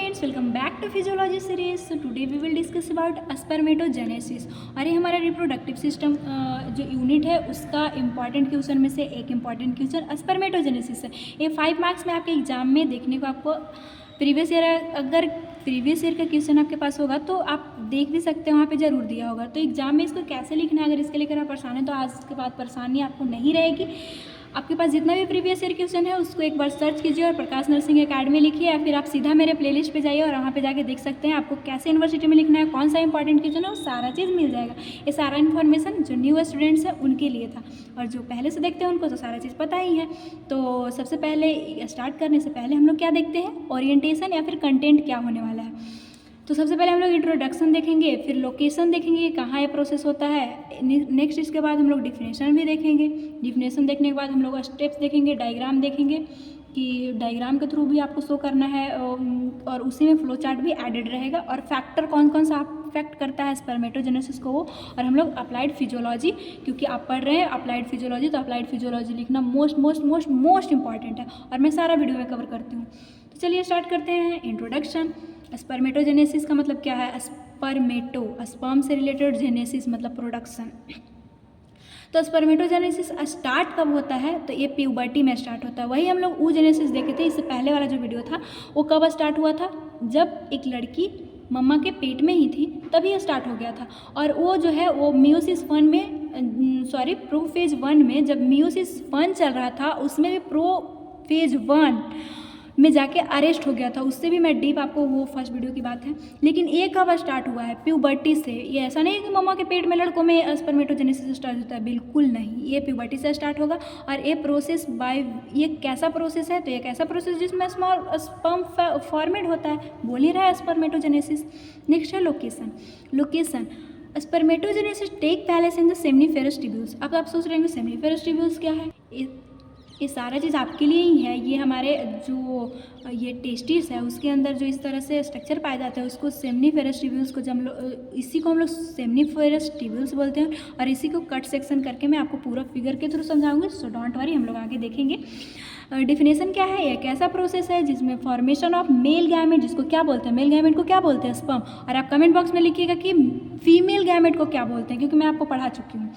Friends, welcome back to physiology series. So today we will discuss about spermatogenesis. और ये हमारा reproductive system जो unit है उसका इंपॉर्टेंट क्वेश्चन में से एक इंपॉर्टेंट क्वेश्चन स्पर्मेटोजेनेसिस है। ये 5 मार्क्स में आपके एग्जाम में देखने को आपको प्रीवियस ईयर का क्वेश्चन आपके पास होगा तो आप देख भी सकते हैं, वहाँ पे ज़रूर दिया होगा। तो एग्जाम में इसको कैसे लिखना है, अगर इसके लेकर आप परेशान हैं तो आज के बाद परेशानी आपको नहीं रहेगी। आपके पास जितना भी प्रीवियस ईयर क्वेश्चन है उसको एक बार सर्च कीजिए और प्रकाश नर्सिंग एकेडमी लिखिए, या फिर आप सीधा मेरे प्लेलिस्ट पे जाइए और वहाँ पे जाके देख सकते हैं आपको कैसे यूनिवर्सिटी में लिखना है, कौन सा इंपॉर्टेंट क्वेश्चन है, वो सारा चीज़ मिल जाएगा। ये सारा इन्फॉर्मेशन जो न्यू स्टूडेंट्स हैं उनके लिए था, और जो पहले से देखते हैं उनको तो सारा चीज़ पता ही है। तो सबसे पहले स्टार्ट करने से पहले हम लोग क्या देखते हैं, ओरिएंटेशन या फिर कंटेंट क्या होने वाला है। तो सबसे पहले हम लोग इंट्रोडक्शन देखेंगे, फिर लोकेशन देखेंगे कहाँ ये प्रोसेस होता है। नेक्स्ट इसके बाद हम लोग डिफिनेशन भी देखेंगे। डिफिनेशन देखने के बाद हम लोग स्टेप्स देखेंगे, डायग्राम देखेंगे कि डायग्राम के थ्रू भी आपको शो करना है, और उसी में फ्लो चार्ट भी एडेड रहेगा, और फैक्टर कौन कौन सा अफेक्ट करता है स्पर्मेटोजेनेसिस को वो। और हम लोग अप्लाइड फिजियोलॉजी, क्योंकि आप पढ़ रहे हैं अप्लाइड फिजियोलॉजी, तो अप्लाइड फिजियोलॉजी लिखना मोस्ट इंपॉर्टेंट है, और मैं सारा वीडियो में कवर करती हूँ। तो चलिए स्टार्ट करते हैं। इंट्रोडक्शन। स्पर्मेटोजेनेसिस का मतलब क्या है? स्पर्मेटो, स्पर्म से रिलेटेड, जेनेसिस मतलब प्रोडक्शन। तो स्पर्मेटोजेनेसिस स्टार्ट कब होता है? तो ये प्यूबर्टी में स्टार्ट होता है। वही हम लोग oogenesis देखे थे, इससे पहले वाला जो वीडियो था वो कब स्टार्ट हुआ था? जब एक लड़की मम्मा के पेट में ही थी तभी स्टार्ट हो गया था। और वो जो है वो प्रोफेज 1 में, जब मियोसिस 1 चल रहा था उसमें भी प्रोफेज 1 में जाके अरेस्ट हो गया था। उससे भी मैं डीप, आपको वो फर्स्ट वीडियो की बात है। लेकिन ये कब स्टार्ट हुआ है? प्यूबर्टी से। ये ऐसा नहीं है कि मम्मा के पेट में लड़कों में स्पर्मेटोजेनेसिस स्टार्ट होता है, बिल्कुल नहीं। ये प्यूबर्टी से स्टार्ट होगा। और ये प्रोसेस ये कैसा प्रोसेस है? तो एक ऐसा प्रोसेस जिसमें स्मॉल स्पर्म फॉर्मेट होता है, बोल ही रहा है स्पर्मेटोजेनेसिस। नेक्स्ट है location. Spermatogenesis take place in the seminiferous tubules. अब आप सोच रहे हैं सेमनीफेरस ट्यूब्यूल्स क्या है? ये सारा चीज़ आपके लिए ही है। ये हमारे जो ये टेस्टिस है उसके अंदर जो इस तरह से स्ट्रक्चर पाया जाता है उसको सेमनीफेरस ट्यूब्यूल्स को, इसी को हम लोग सेमनीफेरस ट्यूब्यूल्स बोलते हैं। और इसी को कट सेक्शन करके मैं आपको पूरा फिगर के थ्रू समझाऊंगी, सो डोंट वरी, हम लोग आगे देखेंगे। डिफिनेशन क्या है? एक ऐसा प्रोसेस है जिसमें फॉर्मेशन ऑफ मेल गैमेट, जिसको क्या बोलते हैं, मेल गैमेट को क्या बोलते हैं? स्पर्म। और आप कमेंट बॉक्स में लिखिएगा कि फीमेल गैमेट को क्या बोलते हैं, क्योंकि मैं आपको पढ़ा चुकी हूँ।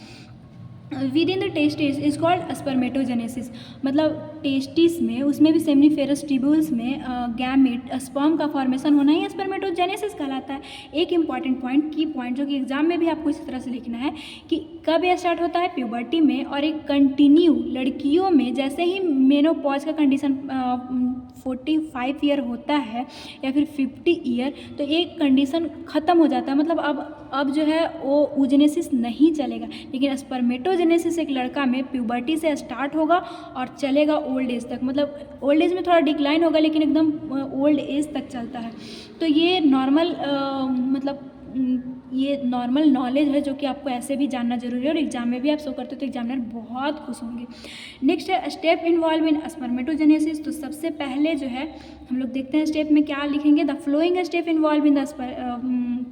With in the testis is called spermatogenesis. मतलब टेस्टिस में, उसमें भी सेमनीफेरस ट्यूब्यूल्स में गैमेट स्पर्म का फॉर्मेशन होना ही स्पर्मेटोजेनेसिस कहलाता है। एक इंपॉर्टेंट पॉइंट, की पॉइंट, जो कि एग्जाम में भी आपको इसी तरह से लिखना है कि कब यह स्टार्ट होता है? प्यूबर्टी में। और एक कंटिन्यू लड़कियों में जैसे ही मेनोपॉज का कंडीशन 45 ईयर होता है या फिर 50 ईयर, तो एक कंडीशन ख़त्म हो जाता है। मतलब अब जो है वो oogenesis नहीं चलेगा। लेकिन स्पर्मेटोजेनेसिस एक लड़का में प्यूबर्टी से स्टार्ट होगा और चलेगा ओल्ड एज तक। मतलब ओल्ड एज में थोड़ा डिक्लाइन होगा, लेकिन एकदम ओल्ड एज तक चलता है। तो ये ये नॉर्मल नॉलेज है जो कि आपको ऐसे भी जानना जरूरी है, और एग्जाम में भी आप शो करते हो तो एग्जामिनर बहुत खुश होंगे। नेक्स्ट है स्टेप इन्वॉल्व इन स्पर्मेटोजेनेसिस। तो सबसे पहले जो है हम लोग देखते हैं स्टेप में क्या लिखेंगे। The flowing step involve in the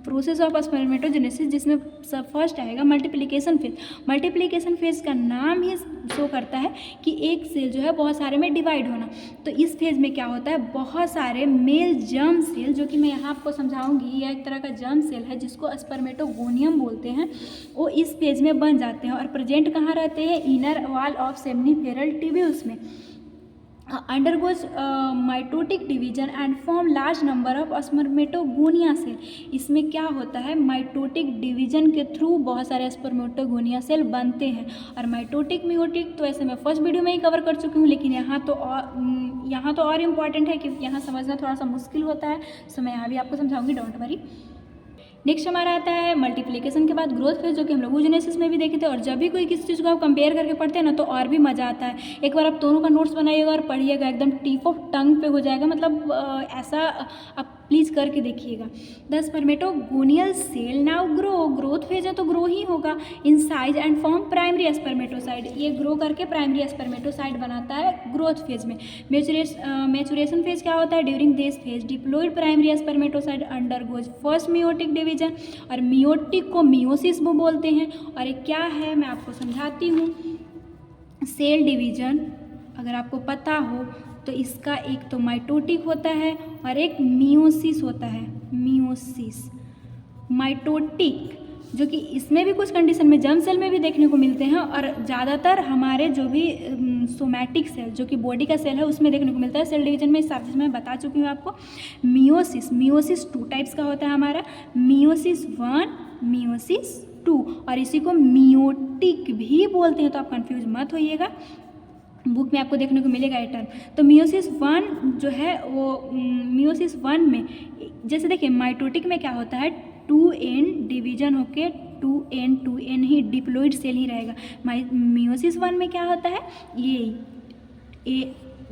process of spermatogenesis, जिसमें सब फर्स्ट आएगा मल्टीप्लिकेशन फेज। मल्टीप्लिकेशन फेज का नाम ही शो करता है कि एक सेल जो है बहुत सारे में डिवाइड होना। तो इस फेज में क्या होता है, बहुत सारे मेल जर्म सेल, जो कि मैं यहाँ आपको समझाऊंगी, यह एक तरह का जर्म सेल है जिसको स्पर्मेटोगोनियम बोलते हैं, वो इस फेज में बन जाते हैं। और प्रेजेंट कहाँ रहते हैं? Inner wall of seminiferal tubules में। undergoes mitotic division and form large number of spermatogonia cell. इसमें क्या होता है, माइटोटिक डिवीजन के थ्रू बहुत सारे स्पर्मेटोगोनिया सेल बनते हैं। और माइटोटिक मियोटिक तो ऐसे मैं फर्स्ट वीडियो में ही कवर कर चुकी हूँ, लेकिन यहाँ तो और इम्पॉर्टेंट है कि यहाँ समझना थोड़ा सा मुश्किल होता है, सो मैं यहाँ भी आपको समझाऊंगी, डोंट वरी। नेक्स्ट हमारा आता है मल्टीप्लिकेशन के बाद ग्रोथ फेज, जो कि हम लोग oogenesis में भी देखे थे। और जब भी कोई किसी चीज़ को आप कंपेयर करके पढ़ते हैं ना तो और भी मज़ा आता है। एक बार आप दोनों का नोट्स बनाइएगा और पढ़िएगा, एकदम टिप ऑफ टंग पे हो जाएगा। मतलब ऐसा आप प्लीज़ करके देखिएगा। The spermatogonial cell now growth phase है तो ग्रो ही होगा in size and form primary spermatocyte. ये ग्रो करके प्राइमरी स्पर्मेटोसाइड बनाता है ग्रोथ फेज में। मैचुरेशन फेज क्या होता है? During this phase diploid primary spermatocyte undergoes first meiotic division, और मियोटिक को मियोसिस वो बोलते हैं। और ये क्या है मैं आपको समझाती हूँ। सेल डिवीजन अगर आपको पता हो तो इसका एक तो माइटोटिक होता है और एक मियोसिस होता है, मियोसिस। माइटोटिक, जो कि इसमें भी कुछ कंडीशन में जर्म सेल में भी देखने को मिलते हैं, और ज़्यादातर हमारे जो भी सोमैटिक सेल जो कि बॉडी का सेल है उसमें देखने को मिलता है। सेल डिवीजन में सब चीज़ मैं बता चुकी हूँ आपको। मियोसिस, मियोसिस 2 टाइप्स का होता है हमारा, मियोसिस 1, मियोसिस 2, और इसी को मियोटिक भी बोलते हैं, तो आप कंफ्यूज मत होइएगा, बुक में आपको देखने को मिलेगा ये टर्म। तो मियोसिस 1 जो है वो मियोसिस 1 में जैसे देखिए माइटोटिक में क्या होता है, 2n डिवीजन होके 2n ही डिप्लॉइड सेल ही रहेगा। मियोसिस 1 में क्या होता है, ये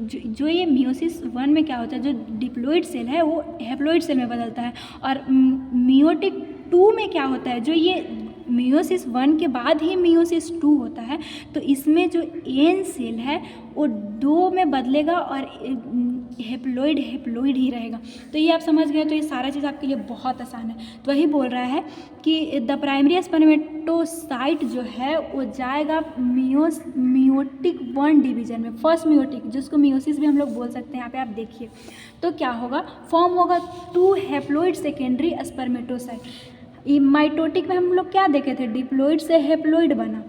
जो ये मियोसिस 1 में क्या होता है, जो डिप्लॉइड सेल है वो हैप्लॉइड सेल में बदलता है। और मियोटिक 2 में क्या होता है, जो ये मियोसिस 1 के बाद ही मियोसिस 2 होता है, तो इसमें जो एन सेल है वो 2 में बदलेगा और हैप्लॉइड ही रहेगा। तो ये आप समझ गए, तो ये सारा चीज़ आपके लिए बहुत आसान है। तो वही बोल रहा है कि द प्राइमरी स्पर्मेटोसाइट जो है वो जाएगा मियोटिक 1 डिवीजन में, फर्स्ट मियोटिक, जिसको मियोसिस भी हम लोग बोल सकते हैं। यहाँ पे आप देखिए तो क्या होगा, फॉर्म होगा 2 हैप्लॉइड सेकेंडरी स्पर्मेटोसाइट। माइटोटिक में हम लोग क्या देखे थे, डिप्लॉइड से हैप्लॉइड बना,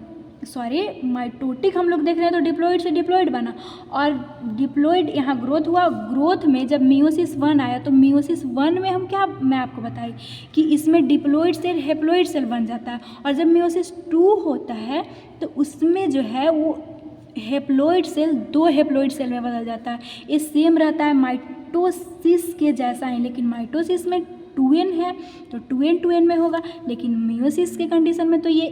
सॉरी माइटोटिक हम लोग देख रहे हैं तो डिप्लॉइड से डिप्लॉइड बना, और डिप्लॉइड यहाँ ग्रोथ हुआ। ग्रोथ में जब मियोसिस 1 आया तो मियोसिस 1 में हम क्या, मैं आपको बताई कि इसमें डिप्लॉइड सेल हैप्लॉइड सेल बन जाता है, और जब मियोसिस 2 होता है तो उसमें जो है वो हैप्लॉइड सेल 2 हैप्लॉइड सेल में बदल जाता है। ये सेम रहता है माइटोसिस के जैसा ही, लेकिन माइटोसिस में 2n है तो 2n में होगा, लेकिन मियोसिस के कंडीशन में तो ये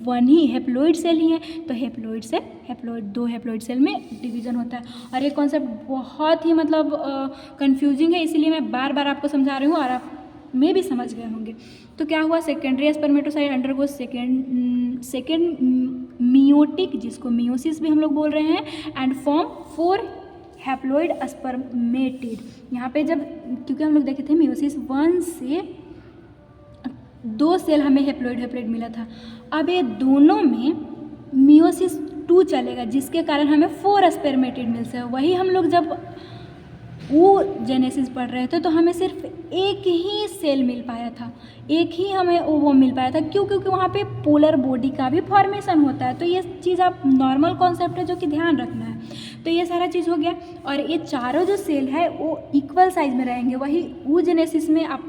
1 ही हैप्लॉइड सेल ही है, तो हैप्लॉइड से हैप्लॉइड 2 हैप्लॉइड सेल में डिवीजन होता है। और ये कॉन्सेप्ट बहुत ही मतलब कंफ्यूजिंग है, इसीलिए मैं बार बार आपको समझा रही हूँ और आप में भी समझ गए होंगे। तो क्या हुआ, secondary spermatocyte undergo second meiotic, जिसको मियोसिस भी हम लोग बोल रहे हैं, एंड फॉर्म 4 हैप्लॉइड स्पर्मेटिड। यहाँ पे जब, क्योंकि हम लोग देखे थे मियोसिस 1 से 2 सेल हमें हैप्लॉइड मिला था, अब ये दोनों में मियोसिस 2 चलेगा, जिसके कारण हमें 4 स्पर्मेटिड मिलते हैं। वही हम लोग जब वो जेनेसिस पढ़ रहे थे तो हमें सिर्फ एक ही सेल मिल पाया था, एक ही हमें वो मिल पाया था। क्यों? क्योंकि वहाँ पे पोलर बॉडी का भी फॉर्मेशन होता है। तो ये चीज़ आप नॉर्मल कॉन्सेप्ट है जो कि ध्यान रखना है। तो ये सारा चीज़ हो गया, और ये चारों जो सेल है वो इक्वल साइज में रहेंगे। वही वो जेनेसिस में आप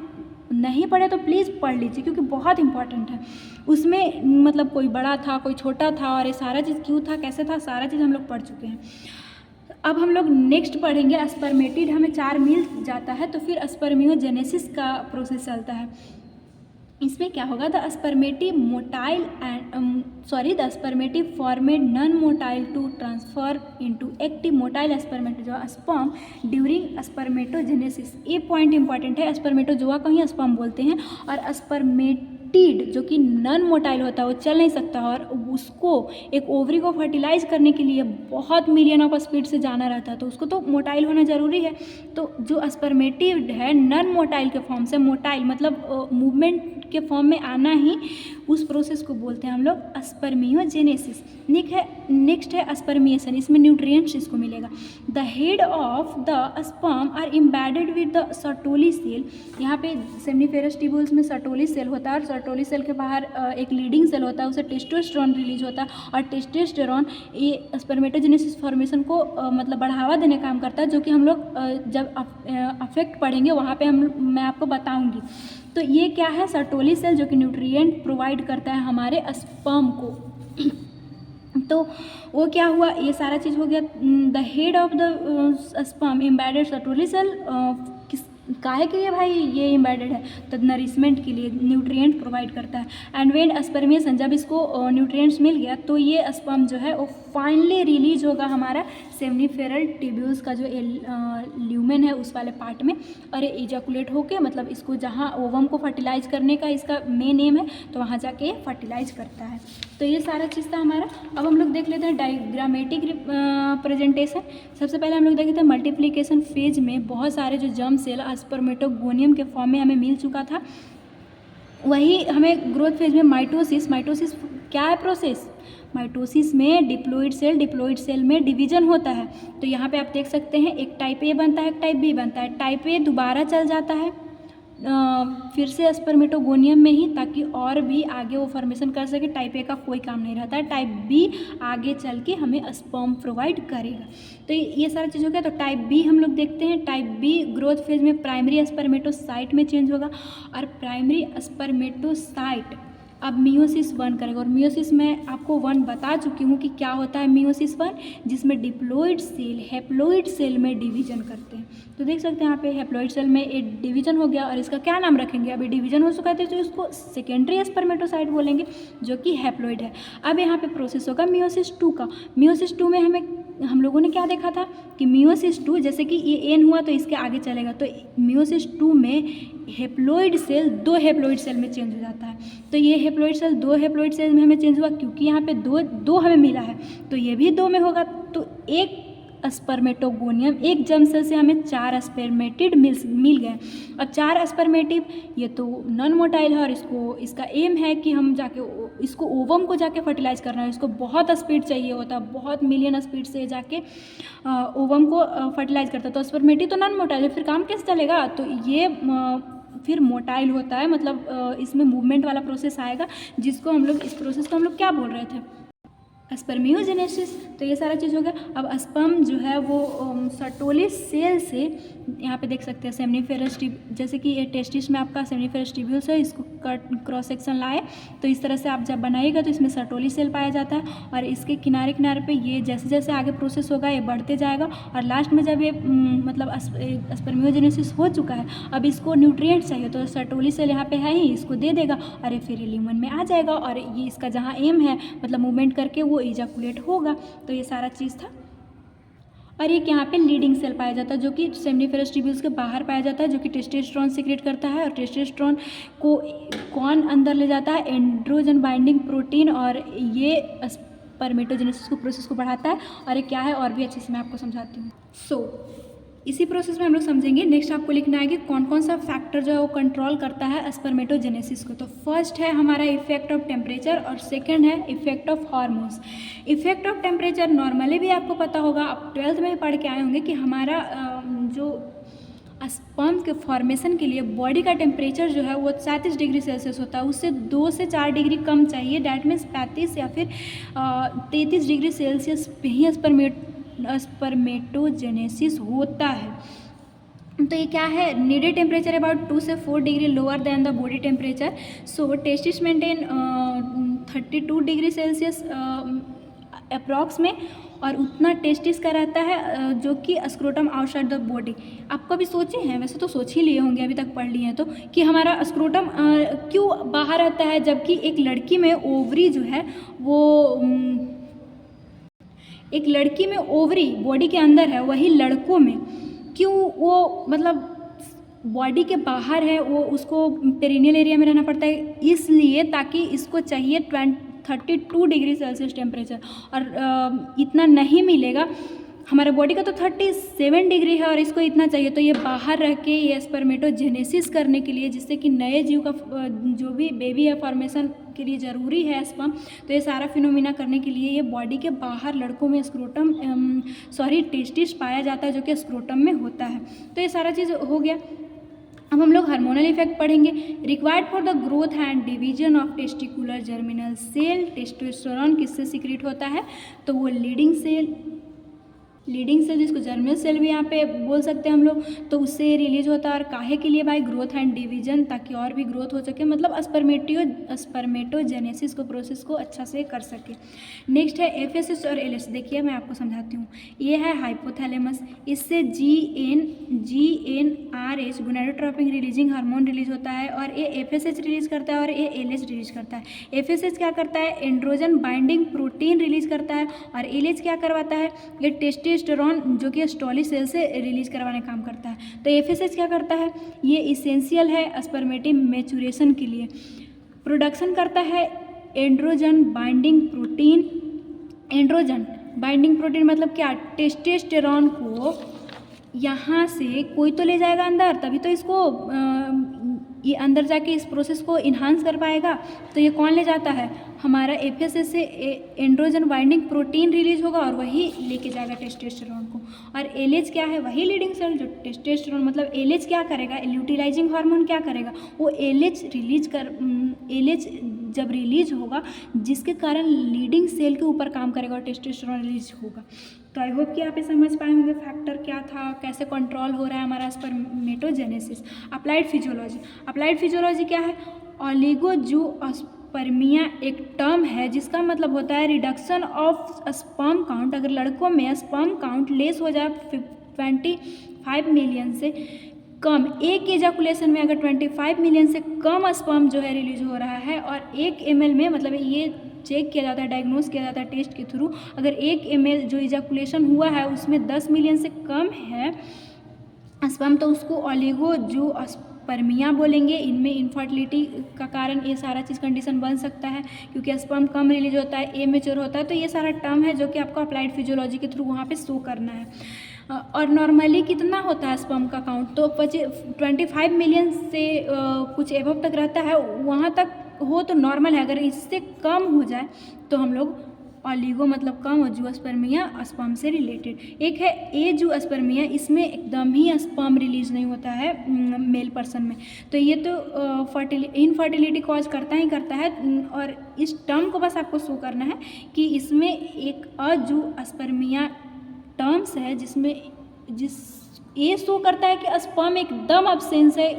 नहीं पढ़े तो प्लीज़ पढ़ लीजिए, क्योंकि बहुत इंपॉर्टेंट है। उसमें मतलब कोई बड़ा था, कोई छोटा था, और ये सारा चीज़ क्यों था, कैसे था, सारा चीज़ हम लोग पढ़ चुके हैं। अब हम लोग नेक्स्ट पढ़ेंगे स्पर्मेटिड। हमें 4 मिल जाता है तो फिर स्पर्मियोजेनेसिस का प्रोसेस चलता है। इसमें क्या होगा, the spermative motile and the spermative format non motile to transfer into active motile sperm during spermatogenesis. ये पॉइंट इंपॉर्टेंट है। स्पर्मेटोजोआ को ही स्पर्म बोलते हैं, और स्पर्मेटिड जो कि नॉन मोटाइल होता है, वो चल नहीं सकता, और उसको एक ओवरी को फर्टिलाइज करने के लिए बहुत मिलियन ऑफ स्पीड से जाना रहता है, तो उसको तो मोटाइल होना ज़रूरी है। तो जो स्पर्मेटिड है नॉन मोटाइल के फॉर्म से मोटाइल मतलब मूवमेंट के फॉर्म में आना ही, उस प्रोसेस को बोलते हैं हम लोग स्पर्मियोजेनेसिस। नेक्स्ट है स्पर्मिएशन। इसमें न्यूट्रिएंट्स इसको मिलेगा। The head of the sperm are embedded with the Sertoli cell. यहाँ पे सेमनीफेरस ट्यूब्यूल्स में सर्टोली सेल होता है, और सर्टोली सेल के बाहर एक लीडिंग सेल होता है, उसे टेस्टोस्टेरोन रिलीज होता है, और टेस्टोस्टेरोन ये स्पर्मेटोजेनेसिस फॉर्मेशन को मतलब बढ़ावा देने का काम करता है, जो कि हम लोग जब अफेक्ट पढ़ेंगे वहाँ पे मैं आपको बताऊँगी। तो ये क्या है, सर्टोली सेल जो कि न्यूट्रिएंट प्रोवाइड करता है हमारे स्पर्म को। तो वो क्या हुआ, ये सारा चीज़ हो गया। The head of the sperm embedded Sertoli cell काहे के लिए भाई ये एम्बेडेड है, तो नरिशमेंट के लिए न्यूट्रिएंट प्रोवाइड करता है। एंड व्हेन स्पर्मिएशन, जब इसको न्यूट्रिएंट्स मिल गया तो ये स्पर्म जो है वो फाइनली रिलीज होगा हमारा सेमनीफेरल ट्यूब्यूल्स का जो ल्यूमेन है उस वाले पार्ट में, और ये इजैकुलेट होके मतलब इसको जहाँ ओवम को फर्टिलाइज करने का इसका मेन एम है, तो वहाँ जाके ये फर्टिलाइज करता है। तो ये सारा चीज़ था हमारा। अब हम लोग देख लेते हैं डायग्रामेटिक प्रेजेंटेशन। सबसे पहले हम लोग देखे थे मल्टीप्लिकेशन फेज में बहुत सारे जो जर्म सेल स्पर्मेटोगोनियम के फॉर्म में हमें मिल चुका था। वही हमें ग्रोथ फेज में माइटोसिस क्या है प्रोसेस, माइटोसिस में डिप्लॉइड सेल में डिवीजन होता है। तो यहाँ पे आप देख सकते हैं एक टाइप ए बनता है, एक टाइप बी बनता है। टाइप ए दोबारा चल जाता है फिर से स्पर्मेटोगोनियम में ही, ताकि और भी आगे वो फॉर्मेशन कर सके। टाइप ए का कोई काम नहीं रहता है। टाइप बी आगे चल के हमें स्पर्म प्रोवाइड करेगा। तो ये सारा चीज़ हो गया। तो टाइप बी हम लोग देखते हैं। टाइप बी ग्रोथ फेज में प्राइमरी स्पर्मेटोसाइट में चेंज होगा, और प्राइमरी स्पर्मेटोसाइट अब मियोसिस 1 करेगा। और मियोसिस में आपको 1 बता चुकी हूँ कि क्या होता है मियोसिस 1, जिसमें डिप्लॉइड सेल हैप्लॉइड सेल में डिवीजन करते हैं। तो देख सकते हैं यहाँ पे हैप्लॉइड सेल में एक डिवीजन हो गया, और इसका क्या नाम रखेंगे, अभी डिवीजन हो चुका है तो इसको सेकेंडरी स्पर्मेटोसाइट बोलेंगे, जो कि हैप्लॉइड है। अब यहाँ पे प्रोसेस होगा मियोसिस 2 का। मियोसिस 2 में हम लोगों ने क्या देखा था कि मियोसिस 2 जैसे कि ये एन हुआ तो इसके आगे चलेगा। तो मियोसिस 2 में हैप्लॉइड सेल 2 हैप्लॉइड सेल में चेंज हो जाता है। तो ये हैप्लॉइड सेल 2 हैप्लॉइड सेल में हमें चेंज हुआ, क्योंकि यहाँ पे दो हमें मिला है, तो ये भी 2 में होगा। तो एक स्पर्मेटोगोनियम, एक जर्म सेल से हमें 4 स्पर्मेटिड मिल गए। अब 4 स्पर्मेटिव, ये तो नॉन मोटाइल है, और इसका एम है कि हम जाके इसको ओवम को जाके फर्टिलाइज करना है। इसको बहुत स्पीड चाहिए होता है, बहुत मिलियन स्पीड से जाके ओवम को फर्टिलाइज करता है। तो स्पर्मेटिव तो नॉन मोटाइल है, फिर काम कैसे चलेगा। तो ये फिर मोटाइल होता है, मतलब इसमें मूवमेंट वाला प्रोसेस आएगा, जिसको हम लोग, इस प्रोसेस को हम लोग क्या बोल रहे थे, स्पर्मियोजेनेसिस। तो ये सारा चीज़ हो गया। अब स्पर्म जो है वो सर्टोली सेल से, यहाँ पे देख सकते हैं सेमनीफेरस जैसे कि ये टेस्टिस में आपका सेमनीफेरस ट्यूब्यूल्स है, इसको कट क्रॉस सेक्शन लाए तो इस तरह से आप जब बनाइएगा तो इसमें सर्टोली सेल पाया जाता है, और इसके किनारे किनारे पे ये जैसे जैसे आगे प्रोसेस होगा ये बढ़ते जाएगा, और लास्ट में जब ये मतलब स्पर्मियोजेनेसिस हो चुका है, अब इसको न्यूट्रिएंट्स चाहिए तो सर्टोली सेल यहाँ पे है ही, इसको दे देगा, और ये फिर ल्यूमन में आ जाएगा, और ये इसका जहाँ एम है मतलब मूवमेंट करके वो इजाकुलेट होगा। तो ये सारा चीज़ था। और एक यहाँ पे लीडिंग सेल पाया जाता है, जो कि सेमनीफेरस ट्यूब्यूल्स के बाहर पाया जाता है, जो कि टेस्टोस्टेरोन सीक्रेट करता है, और टेस्टोस्टेरोन को कौन अंदर ले जाता है, एंड्रोजन बाइंडिंग प्रोटीन, और ये स्पर्मेटोजेनेसिस को प्रोसेस को बढ़ाता है। और ये क्या है और भी अच्छे से मैं आपको समझाती हूँ। इसी प्रोसेस में हम लोग समझेंगे। नेक्स्ट आपको लिखना है कि कौन कौन सा फैक्टर जो है वो कंट्रोल करता है स्पर्मेटोजेनेसिस को। तो फर्स्ट है हमारा इफेक्ट ऑफ टेम्परेचर, और सेकंड है effect of hormones. Effect of temperature normally भी आपको पता होगा, आप 12th में ही पढ़ के आए होंगे कि हमारा जो स्पर्म के फॉर्मेशन के लिए बॉडी का टेम्परेचर जो है वो 37 डिग्री सेल्सियस होता है, उससे 2 से 4 डिग्री कम चाहिए। डैट मीन्स 35 या फिर 33 डिग्री सेल्सियस पे ही स्पर्मेटोजेनेसिस होता है। तो ये क्या है, नीडेड टेम्परेचर अबाउट 2 से 4 degree lower than the body temperature. So testis maintain 32 degree Celsius approx में, और उतना टेस्टिस का रहता है जो कि स्क्रोटम आउटसाइड द बॉडी। आप कभी सोचे हैं, वैसे तो सोच ही लिए होंगे अभी तक पढ़ लिए हैं तो, कि हमारा स्क्रोटम क्यों बाहर रहता है, जबकि एक लड़की में ओवरी जो है वो एक लड़की में ओवरी बॉडी के अंदर है, वही लड़कों में क्यों वो मतलब बॉडी के बाहर है, वो उसको पेरिनियल एरिया में रहना पड़ता है, इसलिए ताकि इसको चाहिए 32 डिग्री सेल्सियस टेम्परेचर, और इतना नहीं मिलेगा। हमारे बॉडी का तो 37 डिग्री है और इसको इतना चाहिए, तो ये बाहर रह के ये स्पर्मेटोजेनेसिस करने के लिए, जिससे कि नए जीव का जो भी बेबी है फॉर्मेशन के लिए ज़रूरी है स्पर्म, तो ये सारा फिनोमिना करने के लिए ये बॉडी के बाहर लड़कों में टेस्टिस पाया जाता है, जो कि स्क्रोटम में होता है। तो ये सारा चीज़ हो गया। अब हम लोग हार्मोनल इफेक्ट पढ़ेंगे। Required for the growth and division of testicular germinal cell, testosterone किससे सीक्रेट होता है, तो वो लीडिंग सेल जिसको जर्मिनल सेल भी यहाँ पे बोल सकते हैं हम लोग, तो उससे रिलीज होता है। और काहे के लिए भाई, ग्रोथ एंड डिवीजन, ताकि और भी ग्रोथ हो सके, मतलब स्पर्मेटोजेनेसिस को प्रोसेस को अच्छा से कर सके। नेक्स्ट है एफएसएच और एलएच। देखिए मैं आपको समझाती हूँ। ये है हाइपोथैलेमस, इससे GnRH gonadotropin releasing hormone release होता है, और ये एफएसएच रिलीज करता है और ये एलएच रिलीज करता है। एफएसएच क्या करता है, एंड्रोजन बाइंडिंग प्रोटीन रिलीज करता है, और एलएच क्या करवाता है, ये टेस्टोस्टेरोन जो कि स्टोली सेल से रिलीज करवाने का काम करता है। तो एफएसएच क्या करता है, ये इसेंशियल है स्पर्मेटिव मैच्योरेशन के लिए। प्रोडक्शन करता है androgen binding protein. Androgen binding protein मतलब क्या, टेस्टोस्टेरोन को यहाँ से कोई तो ले जाएगा अंदर, तभी तो इसको ये अंदर जाके इस प्रोसेस को इन्हांस कर पाएगा। तो ये कौन ले जाता है, हमारा FSH से एंड्रोजन बाइंडिंग प्रोटीन रिलीज होगा और वही लेके जाएगा टेस्टोस्टेरोन को। और LH क्या है, वही लीडिंग सेल जो टेस्टोस्टेरोन, मतलब LH क्या करेगा, ल्यूटिलाइजिंग हार्मोन क्या करेगा, वो LH LH जब रिलीज होगा जिसके कारण लीडिंग सेल के ऊपर काम करेगा और टेस्टोस्टेरोन रिलीज होगा। तो आई होप कि आप ये समझ पाए होंगे फैक्टर क्या था, कैसे कंट्रोल हो रहा है हमारा स्पर्मेटोजेनेसिस। अप्लाइड फिजियोलॉजी क्या है, ओलिगोजूस्पर्मिया एक टर्म है जिसका मतलब होता है रिडक्शन ऑफ स्पर्म काउंट। अगर लड़कों में स्पर्म काउंट लेस हो जाए 25 मिलियन से कम, एक एजाकुलेशन में अगर 25 मिलियन से कम स्पर्म जो है रिलीज हो रहा है और 1 ml में, मतलब ये चेक किया जाता है, डायग्नोस किया जाता है टेस्ट के थ्रू, अगर 1 ml जो इजाकुलेशन हुआ है उसमें 10 मिलियन से कम है स्पर्म तो उसको ओलिगोजूस्पर्मिया बोलेंगे। इनमें इनफर्टिलिटी का कारण ये सारा चीज़ कंडीशन बन सकता है क्योंकि स्पर्म कम रिलीज होता है, एमेच्योर होता है। तो ये सारा टर्म है जो कि आपको अप्लाइड फिजियोलॉजी के थ्रू वहाँ पे शो करना है। और नॉर्मली कितना होता है स्पर्म का काउंट, तो 25 मिलियन से कुछ एबव तक रहता है, वहाँ तक हो तो नॉर्मल है। अगर इससे कम हो जाए तो हम लोग ओलिगो मतलब कम, और जूस्पर्मिया स्पर्म से रिलेटेड। एक है एजूस्पर्मिया, इसमें एकदम ही स्पर्म रिलीज नहीं होता है मेल पर्सन में, तो ये तो इनफर्टिलिटी कॉज करता ही करता है। और इस टर्म को बस आपको शो करना है कि इसमें एक अजूस्पर्मिया टर्म्स है जिस ये शो करता है कि स्पर्म एकदम अब्सेंस है,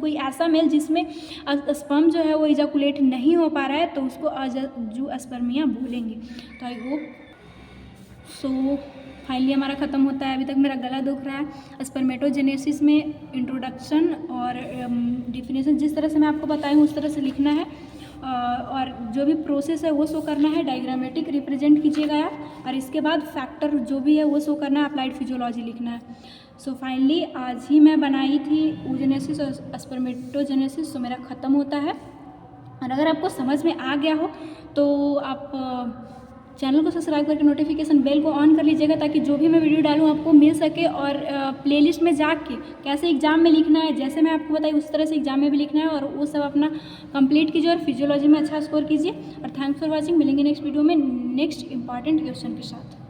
कोई ऐसा मेल जिसमें स्पर्म जो है वो इजाकुलेट नहीं हो पा रहा है, तो उसको अजूस्पर्मिया बोलेंगे। तो आई होप सो फाइनली हमारा ख़त्म होता है। अभी तक मेरा गला दुख रहा है। स्पर्मेटोजेनेसिस में इंट्रोडक्शन और डिफिनेशन जिस तरह से मैं आपको बताई हूँ उस तरह से लिखना है, और जो भी प्रोसेस है वो शो करना है, डायग्रामेटिक रिप्रेजेंट कीजिएगा आप, और इसके बाद फैक्टर जो भी है वो शो करना है, अप्लाइड फिजियोलॉजी लिखना है। सो फाइनली आज ही मैं बनाई थी oogenesis और स्पर्मेटोजेनेसिस, तो मेरा ख़त्म होता है। और अगर आपको समझ में आ गया हो तो आप चैनल को सब्सक्राइब करके नोटिफिकेशन बेल को ऑन कर लीजिएगा ताकि जो भी मैं वीडियो डालूँ आपको मिल सके। और प्लेलिस्ट में जाके कैसे एग्जाम में लिखना है, जैसे मैं आपको बताई उस तरह से एग्जाम में भी लिखना है, और वो सब अपना कंप्लीट कीजिए और फिजियोलॉजी में अच्छा स्कोर कीजिए। और थैंक्स फॉर वॉचिंग। मिलेंगे नेक्स्ट वीडियो में नेक्स्ट इंपॉर्टेंट क्वेश्चन के साथ।